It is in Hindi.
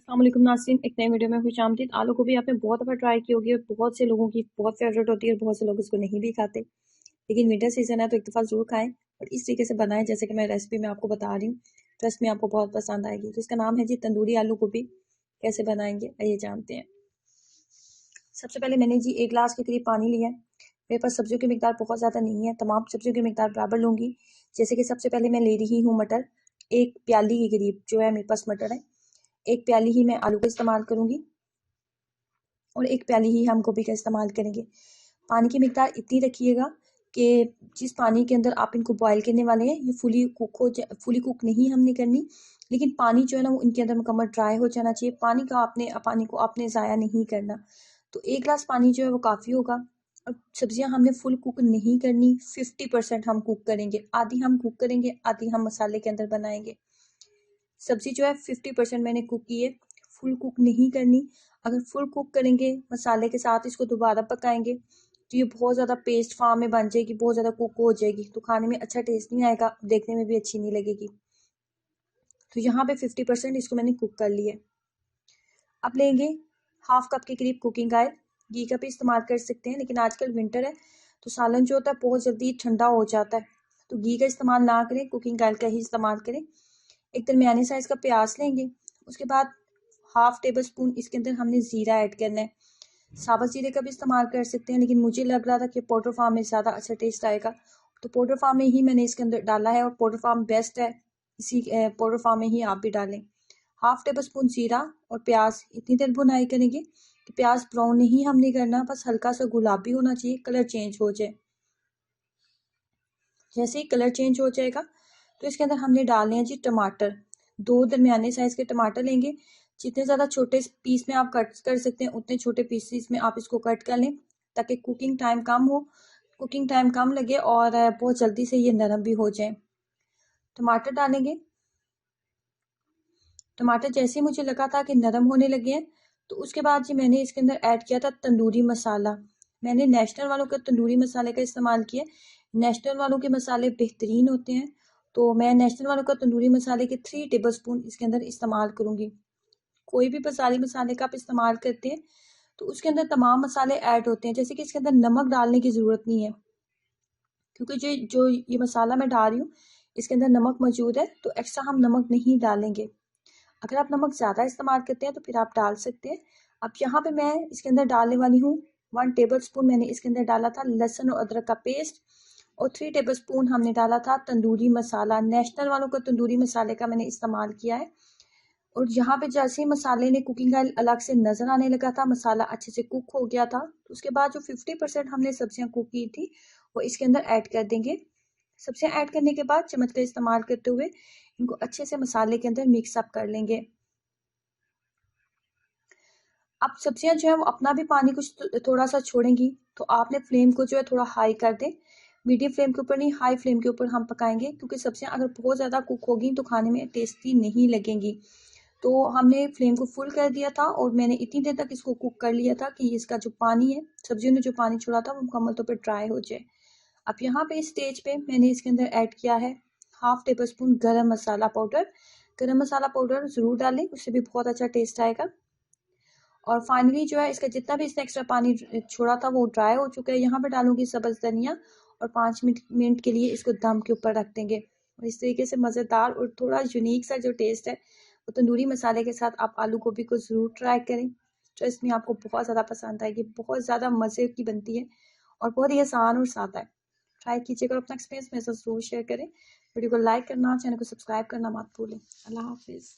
अस्सलाम वालेकुम नाज़रीन, एक नई वीडियो में खुशामदीद। आलू गोभी आपने बहुत दफ़ा ट्राई की होगी और बहुत से लोगों की बहुत फेवरेट होती है और बहुत से लोग इसको नहीं भी खाते। लेकिन विंटर सीजन है तो एक दफ़ा ज़रूर खाएं और इस तरीके से बनाएं जैसे कि मैं रेसिपी में आपको बता रही हूँ। ट्रस्ट में आपको बहुत पसंद आएगी। तो इसका नाम है जी तंदूरी आलू गोभी। कैसे बनाएंगे आइए जानते हैं। सबसे पहले मैंने जी 1 गिलास के करीब पानी लिया है। मेरे पास सब्जियों की मिकदार बहुत ज़्यादा नहीं है, तमाम सब्जियों की मिकदार बराबर लूँगी। जैसे कि सबसे पहले मैं ले रही हूँ मटर, 1 प्याली के करीब जो है मेरे पास मटर है। 1 प्याली ही मैं आलू का इस्तेमाल करूँगी और 1 प्याली ही हम गोभी का इस्तेमाल करेंगे। पानी की मिकदार इतनी रखिएगा कि जिस पानी के अंदर आप इनको बॉयल करने वाले हैं ये फुली कुक नहीं हमने करनी, लेकिन पानी जो है ना वो इनके अंदर मुकम्मल ड्राई हो जाना चाहिए। पानी को आपने ज़ाया नहीं करना। तो 1 गिलास पानी जो है वो काफ़ी होगा। और सब्जियां हमने फुल कुक नहीं करनी, 50% हम कुक करेंगे, आधी हम कुक करेंगे, आधी हम मसाले के अंदर बनाएंगे। सब्जी जो है 50% मैंने कुक की है, फुल कुक नहीं करनी। अगर फुल कुक करेंगे मसाले के साथ इसको दोबारा पकाएंगे तो ये बहुत ज़्यादा पेस्ट फॉर्म में बन जाएगी, बहुत ज़्यादा कुक हो जाएगी, तो खाने में अच्छा टेस्ट नहीं आएगा, देखने में भी अच्छी नहीं लगेगी। तो यहाँ पे 50% इसको मैंने कुक कर लिया। अब लेंगे 1/2 कप के करीब कुकिंग ऑयल। घी का भी इस्तेमाल कर सकते हैं, लेकिन आजकल विंटर है तो सालन जो होता है बहुत जल्दी ठंडा हो जाता है, तो घी का इस्तेमाल ना करें, कुकिंग ऑयल का ही इस्तेमाल करें। एक दरमियाने साइज़ का प्याज लेंगे। उसके बाद 1/2 टेबल स्पून इसके अंदर हमने ज़ीरा ऐड करना है। साबुत ज़ीरे का भी इस्तेमाल कर सकते हैं, लेकिन मुझे लग रहा था कि पाउडर फॉर्म में ज़्यादा अच्छा टेस्ट आएगा, तो पाउडर फॉर्म में ही मैंने इसके अंदर डाला है और पाउडर फॉर्म बेस्ट है। इसी पाउडर फॉर्म में ही आप भी डालें। 1/2 टेबल स्पून ज़ीरा और प्याज इतनी देर भुनाई करेंगे कि प्याज ब्राउन नहीं हमने करना, बस हल्का सा गुलाबी होना चाहिए, कलर चेंज हो जाए। जैसे ही कलर चेंज हो जाएगा तो इसके अंदर हमने डालने हैं जी टमाटर। 2 दरमियाने साइज के टमाटर लेंगे। जितने ज़्यादा छोटे पीस में आप कट कर सकते हैं उतने छोटे पीसेस में आप इसको कट कर लें, ताकि कुकिंग टाइम कम हो, कुकिंग टाइम कम लगे और बहुत जल्दी से ये नरम भी हो जाए। टमाटर डालेंगे। टमाटर जैसे मुझे लगा था कि नरम होने लगे हैं तो उसके बाद जी मैंने इसके अंदर ऐड किया था तंदूरी मसाला। मैंने नेशनल वालों का तंदूरी मसाले का इस्तेमाल किया। नेशनल वालों के मसाले बेहतरीन होते हैं, तो मैं नेशनल वालों का तंदूरी मसाले के 3 टेबल स्पून इसके अंदर इस्तेमाल करूँगी। कोई भी मसाले मसाले का आप इस्तेमाल करते हैं तो उसके अंदर तमाम मसाले ऐड होते हैं, जैसे कि इसके अंदर नमक डालने की ज़रूरत नहीं है, क्योंकि जो जो ये मसाला मैं डाल रही हूँ इसके अंदर नमक मौजूद है, तो एक्स्ट्रा हम नमक नहीं डालेंगे। अगर आप नमक ज़्यादा इस्तेमाल करते हैं तो फिर आप डाल सकते हैं। अब यहाँ पे मैं इसके अंदर डालने वाली हूँ 1 टेबल स्पून मैंने इसके अंदर डाला था लहसुन और अदरक का पेस्ट, और 3 टेबल स्पून हमने डाला था तंदूरी मसाला। नेशनल वालों का तंदूरी मसाले का मैंने इस्तेमाल किया है। और यहाँ पे जैसे ही मसाले ने कुकिंग ऑयल अलग से नज़र आने लगा था, मसाला अच्छे से कुक हो गया था, तो उसके बाद जो 50% हमने सब्जियां कुक की थी वो इसके अंदर ऐड कर देंगे। सब्जियां ऐड करने के बाद चम्मच का इस्तेमाल करते हुए इनको अच्छे से मसाले के अंदर मिक्स अप कर लेंगे। अब सब्जियां जो है वो अपना भी पानी कुछ थोड़ा सा छोड़ेंगी, तो आपने फ्लेम को जो है थोड़ा हाई कर दें। मीडियम फ्लेम के ऊपर नहीं, हाई फ्लेम के ऊपर हम पकाएंगे, क्योंकि सब्जियां अगर बहुत ज़्यादा कुक होगी तो खाने में टेस्टी नहीं लगेंगी। तो हमने फ्लेम को फुल कर दिया था और मैंने इतनी देर तक इसको कुक कर लिया था कि इसका जो पानी है, सब्जियों ने जो पानी छोड़ा था वो मुकम्मल तौर पर ड्राई हो जाए। अब यहाँ पे इस स्टेज पे मैंने इसके अंदर ऐड किया है 1/2 टेबल स्पून गरम मसाला पाउडर। गरम मसाला पाउडर ज़रूर डालें, उससे भी बहुत अच्छा टेस्ट आएगा। और फाइनली जो है इसका जितना भी इसने एक्स्ट्रा पानी छोड़ा था वो ड्राई हो चुका है। यहाँ पे डालूंगी सब्ज़ धनिया और 5 मिनट के लिए इसको दम के ऊपर रख देंगे। और इस तरीके से मज़ेदार और थोड़ा यूनिक सा जो टेस्ट है वो तंदूरी मसाले के साथ आप आलू गोभी को ज़रूर ट्राई करें। तो इसमें आपको बहुत ज़्यादा पसंद आएगी, बहुत ज़्यादा मज़े की बनती है और बहुत ही आसान और सादा है। ट्राई कीजिएगा और अपना एक्सपीरियंस मेरे साथ ज़रूर शेयर करें। वीडियो को लाइक करना, चैनल को सब्सक्राइब करना मत भूलें। अल्लाह हाफिज़।